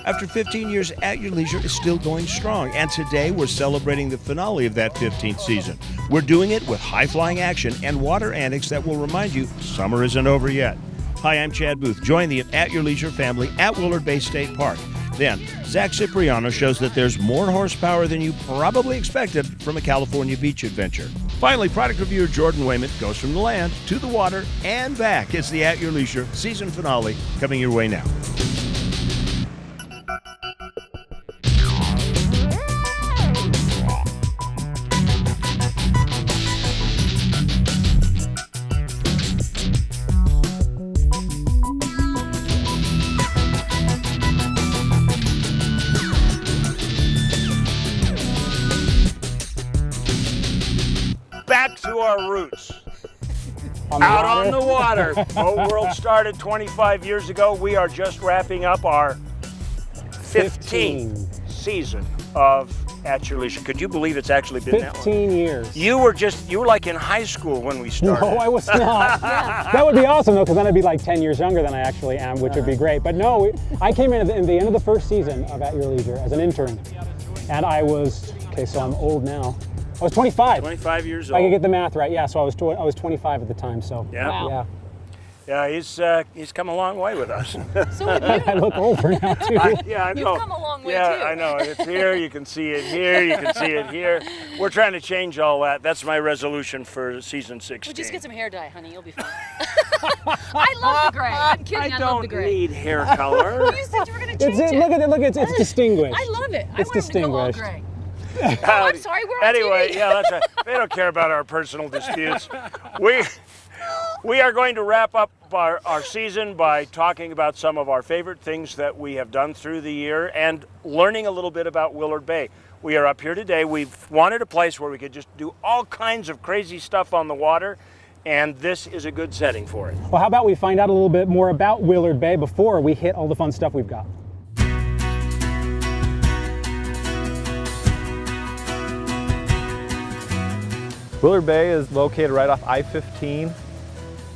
After 15 years, At Your Leisure is still going strong, and today we're celebrating the finale of that 15th season. We're doing it with high-flying action and water antics that will remind you summer isn't over yet. Hi, I'm Chad Booth. Join the At Your Leisure family at Willard Bay State Park. Then, Zack shows that there's more horsepower than you probably expected from a California beach adventure. Finally, product reviewer Jordan Wayman goes from the land to the water and back. It's the At Your Leisure season finale coming your way now. Back to our roots. Out on the water. Boat World started 25 years ago. We are just wrapping up our 15th season of At Your Leisure. Could you believe it's actually been that long? 15 years. You were like in high school when we started. No, I was not. That would be awesome though, because then I'd be like 10 years younger than I actually am, which would be great. But no, I came in at the end of the first season of At Your Leisure as an intern. And I was, okay, so I'm old now. I was 25. 25 years old. I could get the math right. Yeah, so I was 25 at the time. So yeah, wow. He's come a long way with us. So have you. I look older now too. I know. You've come a long way too. Yeah, I know. It's here. You can see it here. You can see it here. We're trying to change all that. That's my resolution for season 16. We'll just get some hair dye, honey. You'll be fine. I love the gray. I'm kidding. I love the gray. I don't need hair color. You said you were going to change it. Look, it's distinguished. I love it. It's distinguished. I want him to go all gray. Oh, I'm sorry, we're on Anyway, TV. yeah, that's right. They don't care about our personal disputes. We are going to wrap up our season by talking about some of our favorite things that we have done through the year and learning a little bit about Willard Bay. We are up here today. We've wanted a place where we could just do all kinds of crazy stuff on the water, and this is a good setting for it. Well, how about we find out a little bit more about Willard Bay before we hit all the fun stuff we've got. Willard Bay is located right off I-15,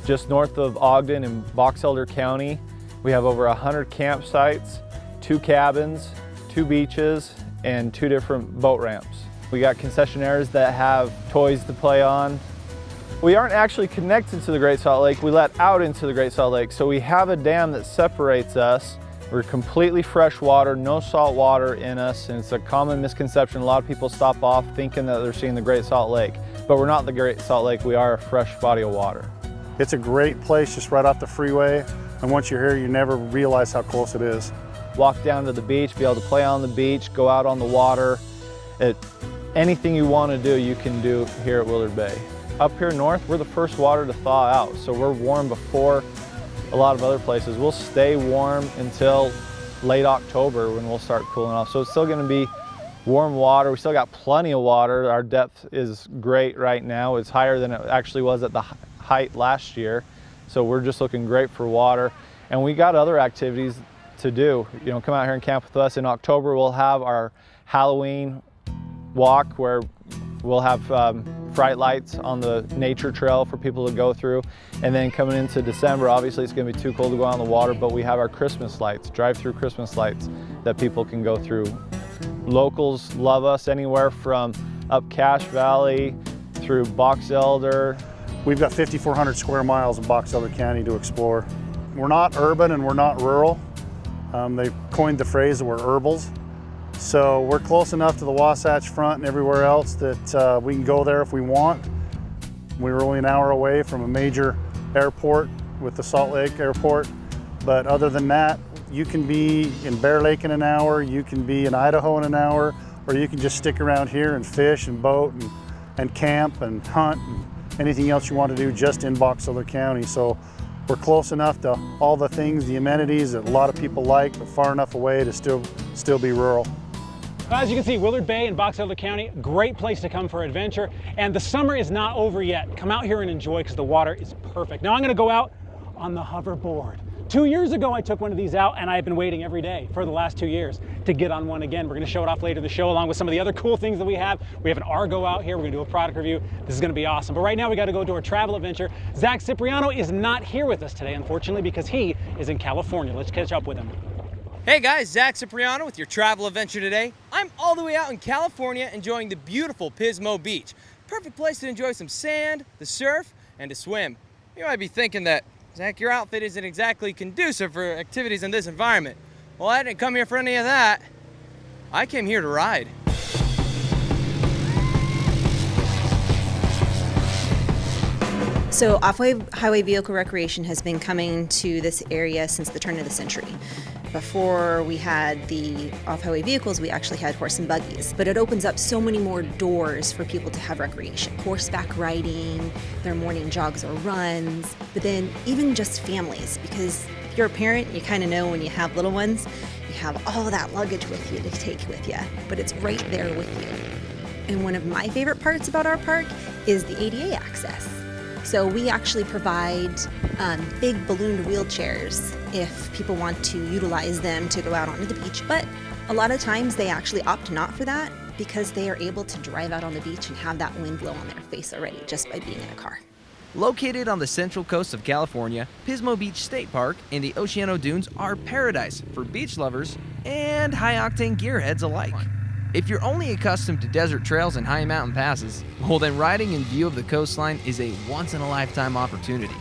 just north of Ogden in Box Elder County. We have over 100 campsites, 2 cabins, 2 beaches, and 2 different boat ramps. We got concessionaires that have toys to play on. We aren't actually connected to the Great Salt Lake. We let out into the Great Salt Lake, so we have a dam that separates us. We're completely fresh water, no salt water in us, and it's a common misconception. A lot of people stop off thinking that they're seeing the Great Salt Lake, but we're not the Great Salt Lake. We are a fresh body of water. It's a great place just right off the freeway, and once you're here, you never realize how close it is. Walk down to the beach, be able to play on the beach, go out on the water. Anything you want to do, you can do here at Willard Bay. Up here north, we're the first water to thaw out, so we're warm before a lot of other places. We'll stay warm until late October when we'll start cooling off. So it's still going to be warm water. We still got plenty of water. Our depth is great right now. It's higher than it actually was at the height last year. So we're just looking great for water. And we got other activities to do. You know, come out here and camp with us. In October, we'll have our Halloween walk where we'll have fright lights on the nature trail for people to go through. And then coming into December, obviously it's going to be too cold to go on the water, but we have our Christmas lights, drive-through Christmas lights that people can go through. Locals love us anywhere from up Cache Valley through Box Elder. We've got 5,400 square miles of Box Elder County to explore. We're not urban and we're not rural. They coined the phrase that we're herbals. So we're close enough to the Wasatch Front and everywhere else that we can go there if we want. We're only an hour away from a major airport with the Salt Lake Airport. But other than that, you can be in Bear Lake in an hour, you can be in Idaho in an hour, or you can just stick around here and fish and boat and camp and hunt and anything else you want to do just in Box Elder County. So we're close enough to all the things, the amenities that a lot of people like, but far enough away to still be rural. As you can see, Willard Bay in Box Elder County, great place to come for adventure. And the summer is not over yet. Come out here and enjoy because the water is perfect. Now I'm gonna go out on the hoverboard. 2 years ago, I took one of these out and I've been waiting every day for the last 2 years to get on one again. We're gonna show it off later in the show along with some of the other cool things that we have. We have an Argo out here. We're gonna do a product review. This is gonna be awesome. But right now we gotta go do our travel adventure. Zack is not here with us today, unfortunately, because he is in California. Let's catch up with him. Hey guys, Zack with your travel adventure today. I'm all the way out in California enjoying the beautiful Pismo Beach. Perfect place to enjoy some sand, the surf, and to swim. You might be thinking that, Zack, your outfit isn't exactly conducive for activities in this environment. Well, I didn't come here for any of that. I came here to ride. So off-highway vehicle recreation has been coming to this area since the turn of the century. Before we had the off-highway vehicles, we actually had horse and buggies. But it opens up so many more doors for people to have recreation. Horseback riding, their morning jogs or runs, but then even just families, because if you're a parent, you kind of know when you have little ones, you have all that luggage with you to take with you, but it's right there with you. And one of my favorite parts about our park is the ADA access. So we actually provide big ballooned wheelchairs if people want to utilize them to go out onto the beach. But a lot of times they actually opt not for that because they are able to drive out on the beach and have that wind blow on their face already just by being in a car. Located on the central coast of California, Pismo Beach State Park and the Oceano Dunes are paradise for beach lovers and high-octane gearheads alike. If you're only accustomed to desert trails and high mountain passes, well then riding in view of the coastline is a once-in-a-lifetime opportunity.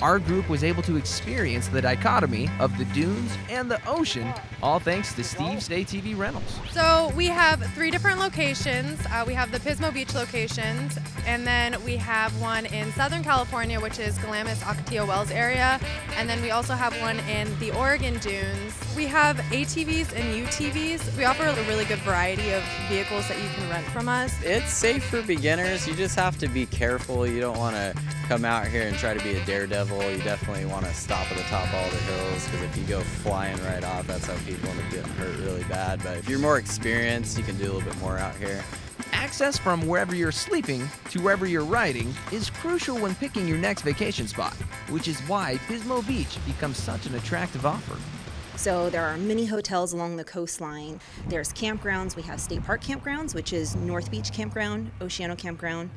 Our group was able to experience the dichotomy of the dunes and the ocean, all thanks to Steve's ATV Rentals. So we have 3 different locations. We have the Pismo Beach locations, and then we have one in Southern California, which is Glamis, Ocotillo Wells area, and then we also have one in the Oregon dunes. We have ATVs and UTVs. We offer a really good variety of vehicles that you can rent from us. It's safe for beginners. You just have to be careful. You don't want to come out here and try to be a daredevil. You definitely want to stop at the top of all the hills, because if you go flying right off, that's how people end up getting hurt really bad. But if you're more experienced, you can do a little bit more out here. Access from wherever you're sleeping to wherever you're riding is crucial when picking your next vacation spot, which is why Pismo Beach becomes such an attractive offer. So there are many hotels along the coastline. There's campgrounds. We have state park campgrounds, which is North Beach Campground, Oceano Campground,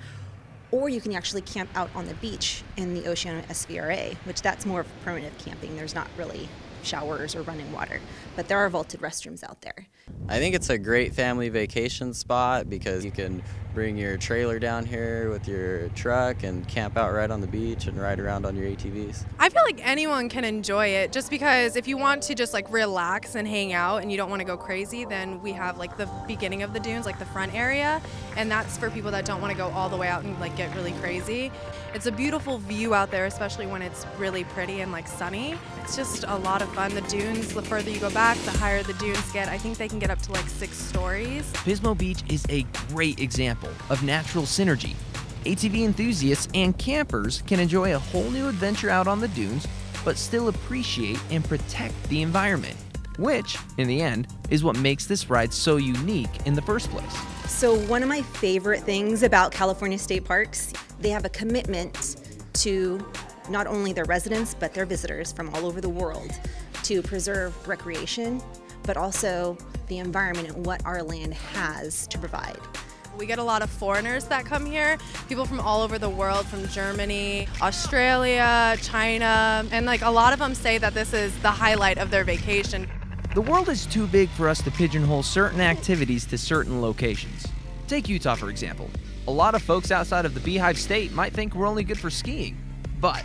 or you can actually camp out on the beach in the Oceano SVRA, which that's more of permanent camping. There's not really showers or running water, but there are vaulted restrooms out there. I think it's a great family vacation spot because you can bring your trailer down here with your truck and camp out right on the beach and ride around on your ATVs. I feel like anyone can enjoy it, just because if you want to just like relax and hang out and you don't want to go crazy, then we have like the beginning of the dunes, like the front area, and that's for people that don't want to go all the way out and like get really crazy. It's a beautiful view out there, especially when it's really pretty and like sunny. It's just a lot of fun. The dunes, the further you go back, the higher the dunes get. I think they can get up to like 6 stories. Pismo Beach is a great example of natural synergy. ATV enthusiasts and campers can enjoy a whole new adventure out on the dunes, but still appreciate and protect the environment, which, in the end, is what makes this ride so unique in the first place. So one of my favorite things about California state parks, they have a commitment to not only their residents, but their visitors from all over the world to preserve recreation, but also the environment and what our land has to provide. We get a lot of foreigners that come here, people from all over the world, from Germany, Australia, China, and like a lot of them say that this is the highlight of their vacation. The world is too big for us to pigeonhole certain activities to certain locations. Take Utah, for example. A lot of folks outside of the Beehive State might think we're only good for skiing, but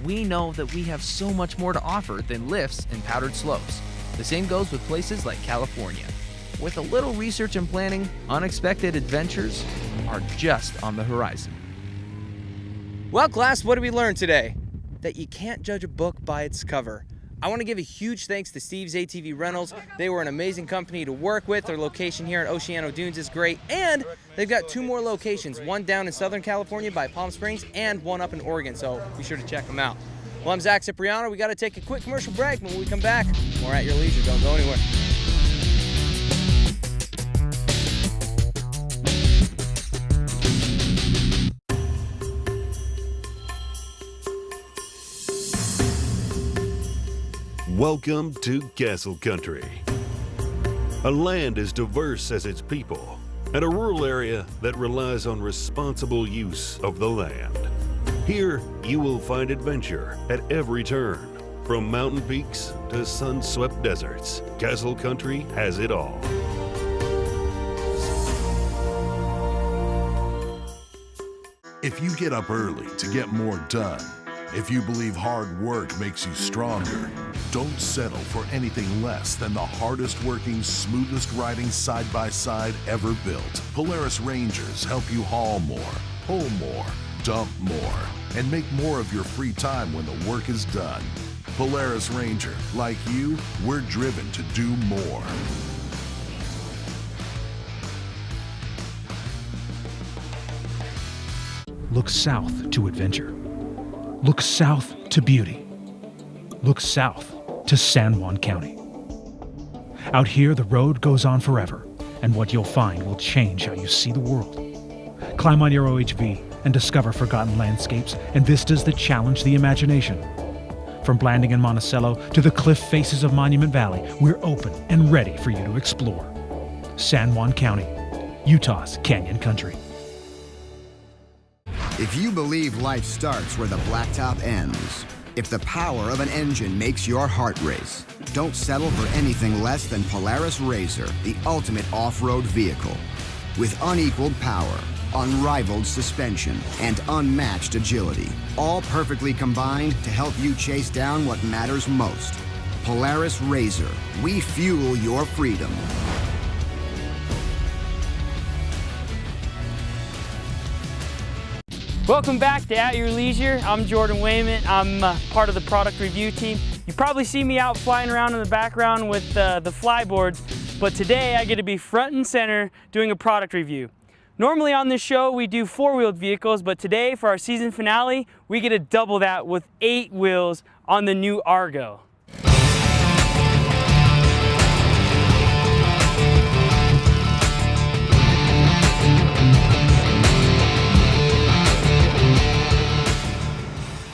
we know that we have so much more to offer than lifts and powdered slopes. The same goes with places like California. With a little research and planning, unexpected adventures are just on the horizon. Well, class, what did we learn today? That you can't judge a book by its cover. I want to give a huge thanks to Steve's ATV Rentals. They were an amazing company to work with. Their location here at Oceano Dunes is great, and they've got 2 more locations, one down in Southern California by Palm Springs and one up in Oregon, so be sure to check them out. Well, I'm Zack. We got to take a quick commercial break. When we come back, more at your leisure. Don't go anywhere. Welcome to Castle Country, a land as diverse as its people, and a rural area that relies on responsible use of the land. Here, you will find adventure at every turn, From mountain peaks to sun-swept deserts, Castle Country has it all. If you get up early to get more done, if you believe hard work makes you stronger, don't settle for anything less than the hardest working, smoothest riding side-by-side ever built. Polaris Rangers help you haul more, pull more, dump more, and make more of your free time when the work is done. Polaris Ranger, like you, we're driven to do more. Look south to adventure. Look south to beauty. Look south to San Juan County. Out here, the road goes on forever, and what you'll find will change how you see the world. Climb on your OHV and discover forgotten landscapes and vistas that challenge the imagination. From Blanding and Monticello to the cliff faces of Monument Valley, we're open and ready for you to explore. San Juan County, Utah's Canyon Country. If you believe life starts where the blacktop ends, if the power of an engine makes your heart race, don't settle for anything less than Polaris RZR, the ultimate off-road vehicle. With unequaled power, unrivaled suspension, and unmatched agility, all perfectly combined to help you chase down what matters most. Polaris RZR, we fuel your freedom. Welcome back to At Your Leisure. I'm Jordan Wayman. I'm part of the product review team. You probably see me out flying around in the background with the flyboards, but today I get to be front and center doing a product review. Normally on this show we do four-wheeled vehicles, but today for our season finale we get to double that with 8 wheels on the new Argo.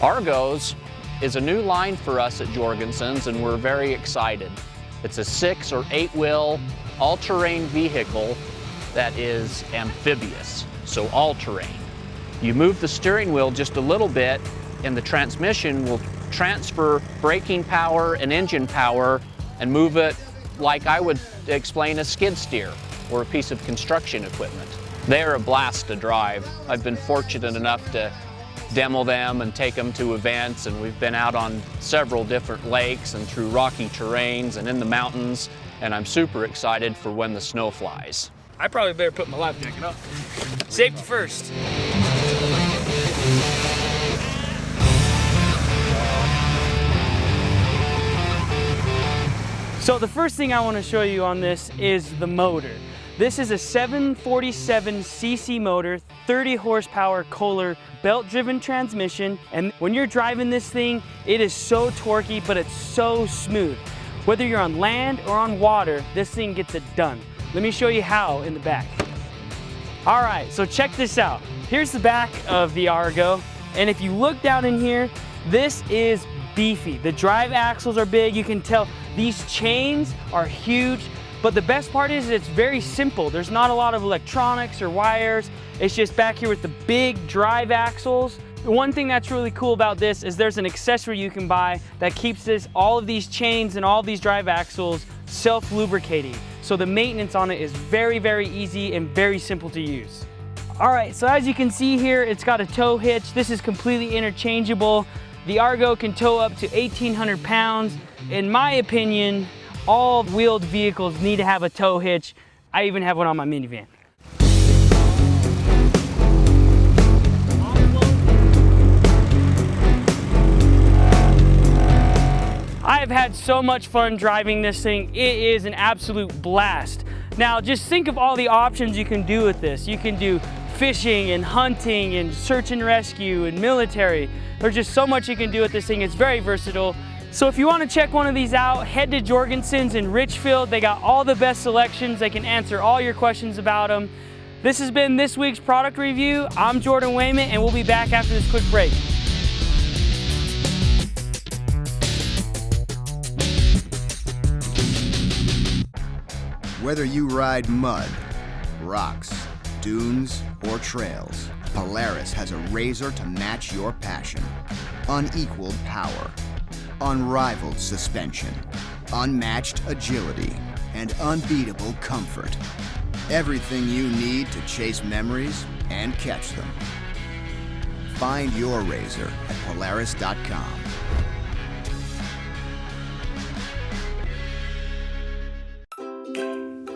Argos is a new line for us at Jorgensen's, and we're very excited. It's a 6 or 8 wheel all-terrain vehicle that is amphibious, so all-terrain. You move the steering wheel just a little bit and the transmission will transfer braking power and engine power and move it like I would explain a skid steer or a piece of construction equipment. They're a blast to drive. I've been fortunate enough to demo them and take them to events, and we've been out on several different lakes and through rocky terrains and in the mountains, and I'm super excited for when the snow flies. I probably better put my life jacket on. Safety first. So the first thing I want to show you on this is the motor. This is a 747cc motor, 30 horsepower Kohler belt-driven transmission, and when you're driving this thing, it is so torquey, but it's so smooth. Whether you're on land or on water, this thing gets it done. Let me show you how in the back. All right, so check this out. Here's the back of the Argo, and if you look down in here, this is beefy. The drive axles are big. You can tell these chains are huge. But the best part is it's very simple. There's not a lot of electronics or wires. It's just back here with the big drive axles. The one thing that's really cool about this is there's an accessory you can buy that keeps all of these chains and all of these drive axles self-lubricating. So the maintenance on it is very, very easy and very simple to use. All right, so as you can see here, it's got a tow hitch. This is completely interchangeable. The Argo can tow up to 1,800 pounds. In my opinion, all wheeled vehicles need to have a tow hitch. I even have one on my minivan. I have had so much fun driving this thing. It is an absolute blast. Now just think of all the options you can do with this. You can do fishing and hunting and search and rescue and military. There's just so much you can do with this thing. It's very versatile. So if you want to check one of these out, head to Jorgensen's in Richfield. They got all the best selections. They can answer all your questions about them. This has been this week's product review. I'm Jordan Wayman, and we'll be back after this quick break. Whether you ride mud, rocks, dunes, or trails, Polaris has a RZR to match your passion. Unequaled power, unrivaled suspension, unmatched agility, and unbeatable comfort. Everything you need to chase memories and catch them. Find your Razor at Polaris.com.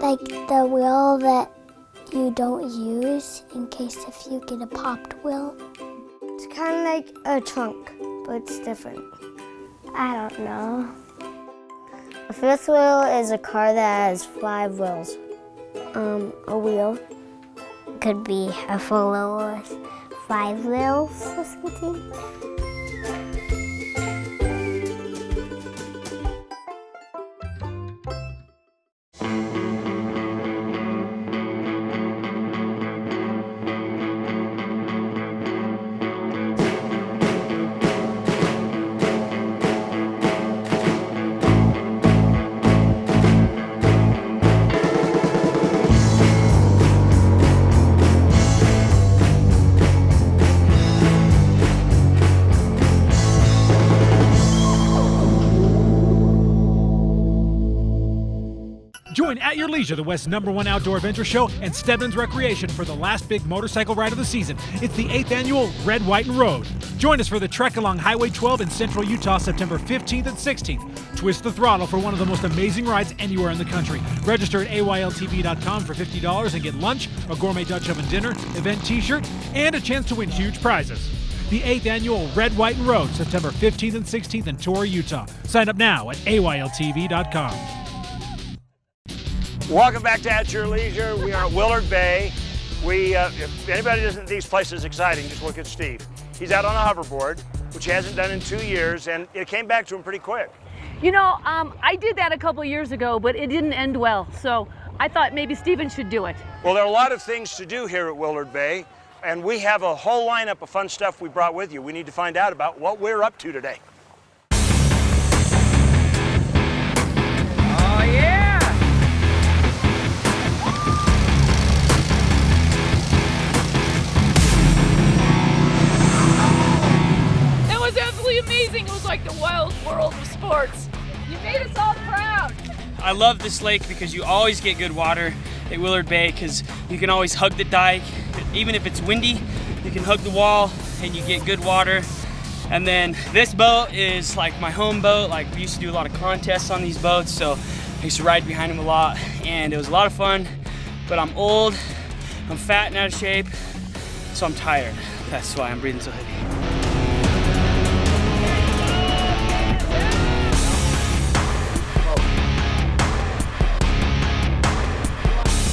Like the wheel that you don't use in case if you get a popped wheel. It's kind of like a trunk, but it's different. I don't know. A fifth wheel is a car that has 5 wheels. A wheel could be a full wheel with 5 wheels or something. Join At Your Leisure, the West's #1 outdoor adventure show, and Stebbins Recreation for the last big motorcycle ride of the season. It's the 8th annual Red, White, and Road. Join us for the trek along Highway 12 in central Utah, September 15th and 16th. Twist the throttle for one of the most amazing rides anywhere in the country. Register at AYLTV.com for $50 and get lunch, a gourmet Dutch oven dinner, event t-shirt, and a chance to win huge prizes. The 8th annual Red, White, and Road, September 15th and 16th in Torrey, Utah. Sign up now at AYLTV.com. Welcome back to At Your Leisure. We are at Willard Bay. If anybody doesn't think these places exciting, just look at Steve. He's out on a hoverboard, which he hasn't done in 2 years, and it came back to him pretty quick. You know, I did that a couple years ago, but it didn't end well. So I thought maybe Steven should do it. Well, there are a lot of things to do here at Willard Bay, and we have a whole lineup of fun stuff we brought with you. We need to find out about what we're up to today. Oh, yeah! Amazing. It was like the wild world of sports. You made us all proud. I love this lake because you always get good water at Willard Bay because you can always hug the dike. Even if it's windy, you can hug the wall and you get good water. And then this boat is like my home boat. Like we used to do a lot of contests on these boats, so I used to ride behind them a lot and it was a lot of fun. But I'm old, I'm fat and out of shape, so I'm tired. That's why I'm breathing so heavy.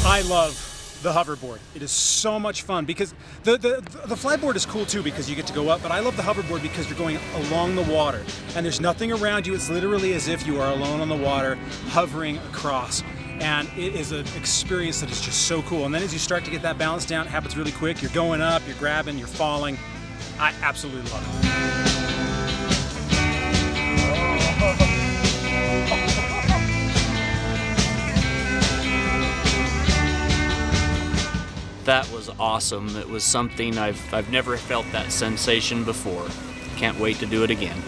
I love the hoverboard. It is so much fun because the flyboard is cool too because you get to go up, but I love the hoverboard because you're going along the water and there's nothing around you. It's literally as if you are alone on the water hovering across, and it is an experience that is just so cool. And then as you start to get that balance down, it happens really quick. You're going up, you're grabbing, you're falling. I absolutely love it. That was awesome. It was something I've never felt that sensation before. Can't wait to do it again.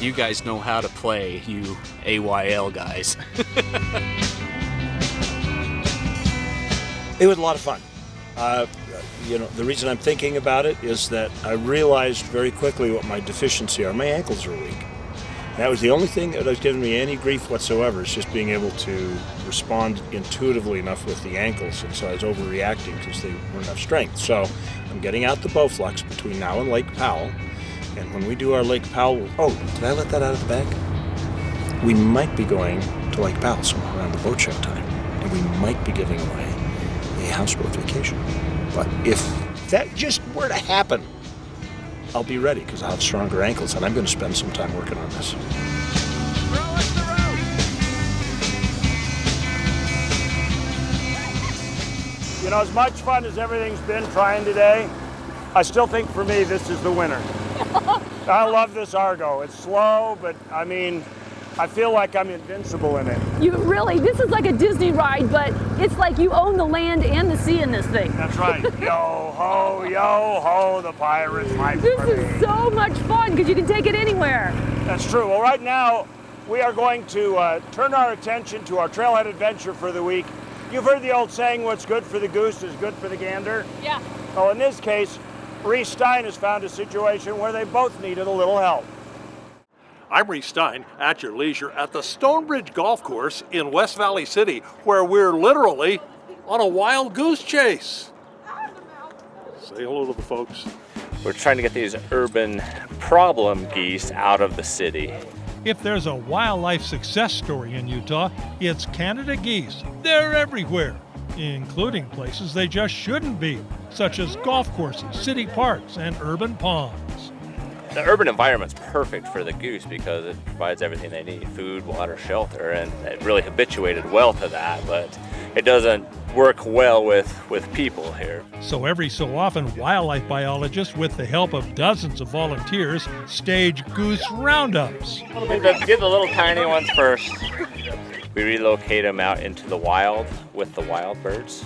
You guys know how to play, you AYL guys. It was a lot of fun. You know, the reason I'm thinking about it is that I realized very quickly what my deficiency are. My ankles are weak. That was the only thing that was giving me any grief whatsoever, is just being able to respond intuitively enough with the ankles, and so I was overreacting because they weren't enough strength. So I'm getting out the Bowflux between now and Lake Powell, and when we do our Lake Powell, oh, did I let that out of the bag? We might be going to Lake Powell somewhere around the boat show time, and we might be giving away a houseboat vacation. But if that just were to happen, I'll be ready because I'll have stronger ankles, and I'm going to spend some time working on this. You know, as much fun as everything's been trying today, I still think for me this is the winner. I love this Argo. It's slow, but I mean, I feel like I'm invincible in it. You really, this is like a Disney ride, but it's like you own the land and the sea in this thing. That's right. Yo ho, the pirate's life. This is so much fun because you can take it anywhere. That's true. Well, right now, we are going to turn our attention to our trailhead adventure for the week. You've heard the old saying, what's good for the goose is good for the gander? Yeah. Well, in this case, Reece Stein has found a situation where they both needed a little help. I'm Reece Stein, at your leisure at the Stonebridge Golf Course in West Valley City, where we're literally on a wild goose chase. Say hello to the folks. We're trying to get these urban problem geese out of the city. If there's a wildlife success story in Utah, it's Canada geese. They're everywhere, including places they just shouldn't be, such as golf courses, city parks, and urban ponds. The urban environment's perfect for the goose because it provides everything they need, food, water, shelter, and it really habituated well to that, but it doesn't work well with people here. So every so often, wildlife biologists, with the help of dozens of volunteers, stage goose roundups. Get the little tiny ones first. We relocate them out into the wild with the wild birds.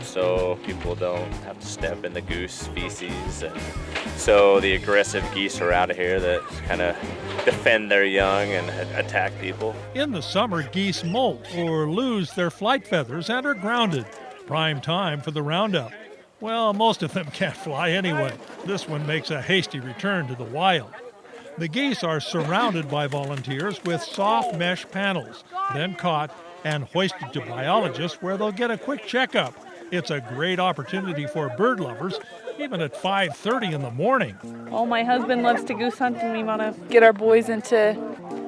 So people don't have to step in the goose feces, and so the aggressive geese are out of here that kind of defend their young and attack people. In the summer, geese molt or lose their flight feathers and are grounded. Prime time for the roundup. Well, most of them can't fly anyway. This one makes a hasty return to the wild. The geese are surrounded by volunteers with soft mesh panels, then caught and hoisted to biologists where they'll get a quick checkup. It's a great opportunity for bird lovers, even at 5:30 in the morning. Oh, my husband loves to goose hunt, and we want to get our boys into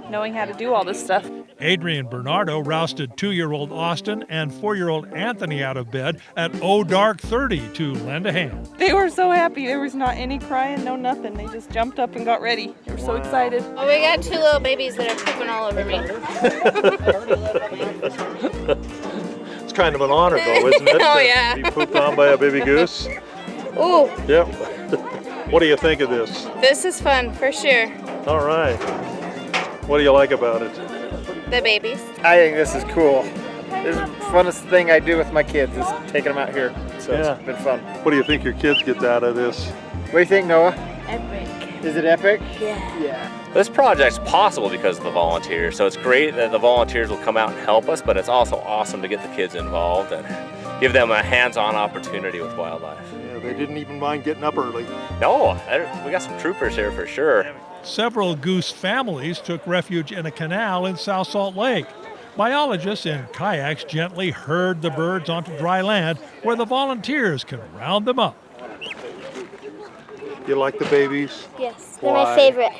knowing how to do all this stuff. Adrian Bernardo rousted 2-year-old Austin and 4-year-old Anthony out of bed at dark 30 to lend a hand. They were so happy. There was not any crying, no nothing. They just jumped up and got ready. They were so excited. Well, we got 2 little babies that are pooping all over me. It's kind of an honor, though, isn't it? Oh, yeah. To be pooped on by a baby goose. Ooh. Yep. What do you think of this? This is fun, for sure. All right. What do you like about it? The babies. I think this is cool. This is the funnest thing I do with my kids is taking them out here. So Yeah. It's been fun. What do you think your kids get out of this? What do you think, Noah? Epic. Is it epic? Yeah. Yeah. This project's possible because of the volunteers, so it's great that the volunteers will come out and help us, but it's also awesome to get the kids involved and give them a hands-on opportunity with wildlife. Yeah, they didn't even mind getting up early. No, we got some troopers here for sure. Several goose families took refuge in a canal in South Salt Lake. Biologists in kayaks gently herd the birds onto dry land where the volunteers can round them up. You like the babies? Yes, they're my favorite.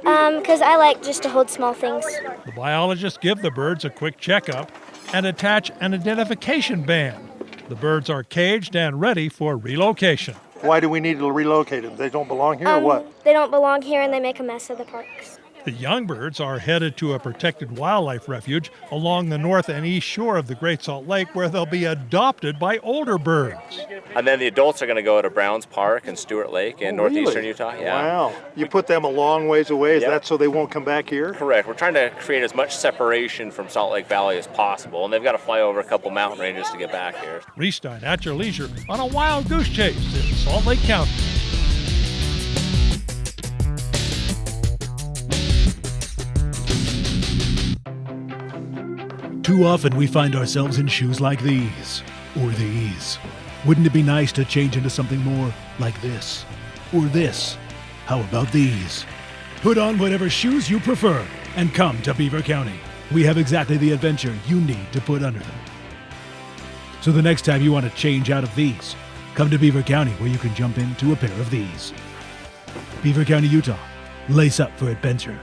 Because I like just to hold small things. The biologists give the birds a quick checkup and attach an identification band. The birds are caged and ready for relocation. Why do we need to relocate them? They don't belong here or what? They don't belong here and they make a mess of the parks. The young birds are headed to a protected wildlife refuge along the north and east shore of the Great Salt Lake where they'll be adopted by older birds. And then the adults are going to go to Browns Park and Stewart Lake in northeastern really? Utah. Yeah. Wow. You put them a long ways away. Is Yep. that so they won't come back here? Correct. We're trying to create as much separation from Salt Lake Valley as possible, and they've got to fly over a couple mountain ranges to get back here. Reece Stein at your leisure on a wild goose chase in Salt Lake County. Too often we find ourselves in shoes like these, or these. Wouldn't it be nice to change into something more like this, or this? How about these? Put on whatever shoes you prefer and come to Beaver County. We have exactly the adventure you need to put under them. So the next time you want to change out of these, come to Beaver County where you can jump into a pair of these. Beaver County, Utah. Lace up for adventure.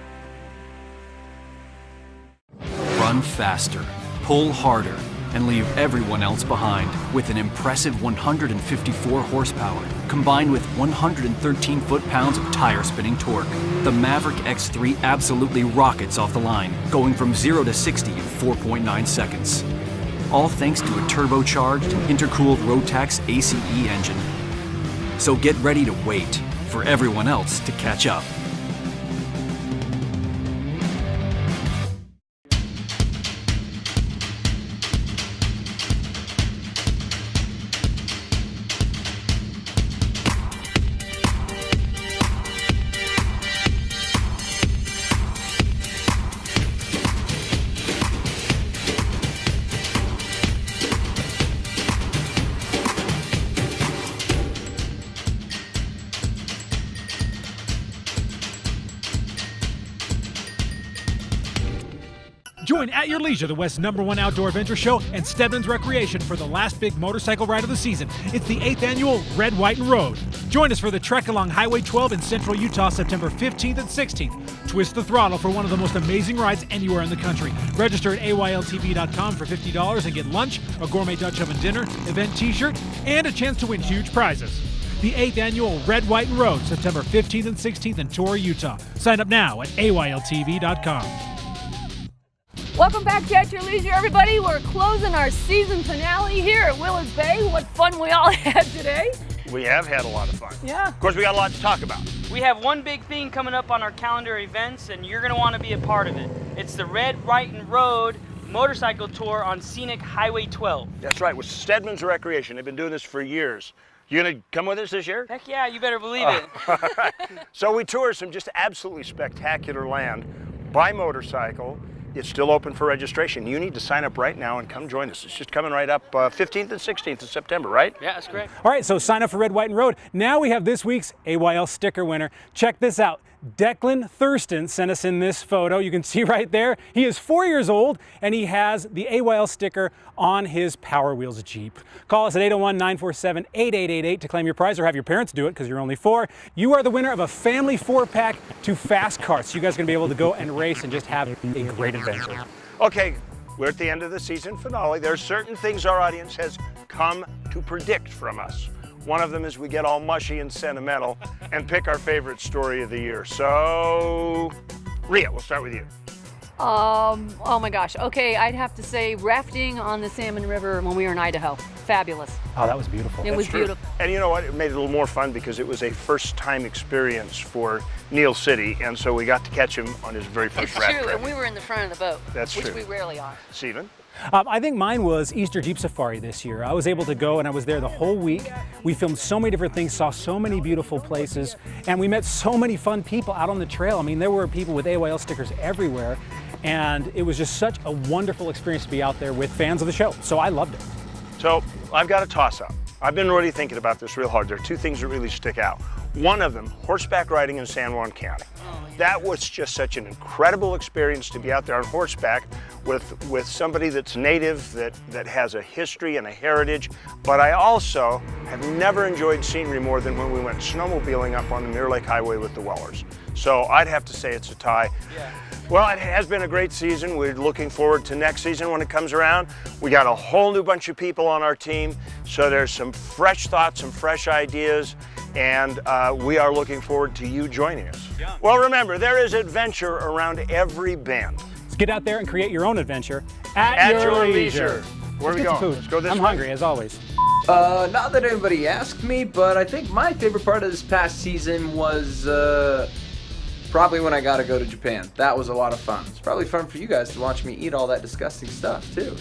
Run faster, pull harder, and leave everyone else behind with an impressive 154 horsepower combined with 113 foot-pounds of tire-spinning torque. The Maverick X3 absolutely rockets off the line, going from 0 to 60 in 4.9 seconds. All thanks to a turbocharged and intercooled Rotax ACE engine. So get ready to wait for everyone else to catch up. Join At Your Leisure, the West's #1 outdoor adventure show, and Stedman's Recreation for the last big motorcycle ride of the season. It's the 8th annual Red, White, and Road. Join us for the trek along Highway 12 in central Utah, September 15th and 16th. Twist the throttle for one of the most amazing rides anywhere in the country. Register at AYLTV.com for $50 and get lunch, a gourmet Dutch oven dinner, event t-shirt, and a chance to win huge prizes. The 8th annual Red, White, and Road, September 15th and 16th in Torrey, Utah. Sign up now at AYLTV.com. Welcome back to At Your Leisure, everybody. We're closing our season finale here at Willard Bay. What fun we all had today. We have had a lot of fun. Yeah. Of course, we got a lot to talk about. We have one big thing coming up on our calendar events, and you're going to want to be a part of it. It's the Red, White, and Road motorcycle tour on scenic Highway 12. That's right, with Stedman's Recreation. They've been doing this for years. You gonna come with us this year? Heck yeah, you better believe it. So we tour some just absolutely spectacular land by motorcycle. It's still open for registration. You need to sign up right now and come join us. It's just coming right up 15th and 16th of September, right? Yeah, that's correct. All right, so sign up for Red, White, and Road. Now we have this week's AYL sticker winner. Check this out. Declan Thurston sent us in this photo. You can see right there. He is 4 years old, and he has the AYL sticker on his Power Wheels Jeep. Call us at 801-947-8888 to claim your prize, or have your parents do it because you're only 4. You are the winner of a family 4-pack to Fast Carts. You guys are going to be able to go and race and just have a great adventure. Okay, we're at the end of the season finale. There's certain things our audience has come to predict from us. One of them is we get all mushy and sentimental and pick our favorite story of the year. So, Ria, we'll start with you. Oh my gosh. Okay, I'd have to say rafting on the Salmon River when we were in Idaho. Fabulous. Oh, that was beautiful. It was beautiful. And you know what? It made it a little more fun because it was a first-time experience for Neil City, and so we got to catch him on his very first raft It's true, trip. and we were in the front of the boat. That's which true. we rarely are. Stephen? I think mine was Easter Jeep Safari this year. I was able to go and I was there the whole week. We filmed so many different things, saw so many beautiful places, and we met so many fun people out on the trail. I mean, there were people with AYL stickers everywhere, and it was just such a wonderful experience to be out there with fans of the show. So I loved it. So I've got a toss-up. I've been really thinking about this real hard. There are two things that really stick out. One of them, horseback riding in San Juan County. That was just such an incredible experience to be out there on horseback with somebody that's native, that has a history and a heritage. But I also have never enjoyed scenery more than when we went snowmobiling up on the Mirror Lake Highway with the Wellers. So I'd have to say it's a tie. Yeah. Well, it has been a great season. We're looking forward to next season when it comes around. We got a whole new bunch of people on our team, so there's some fresh thoughts, some fresh ideas, and we are looking forward to you joining us. Yeah. Well, remember, there is adventure around every bend. Let's get out there and create your own adventure at your leisure. Where are we going? Let's go this way. I'm hungry, as always. Not that anybody asked me, but I think my favorite part of this past season was probably when I got to go to Japan. That was a lot of fun. It's probably fun for you guys to watch me eat all that disgusting stuff, too.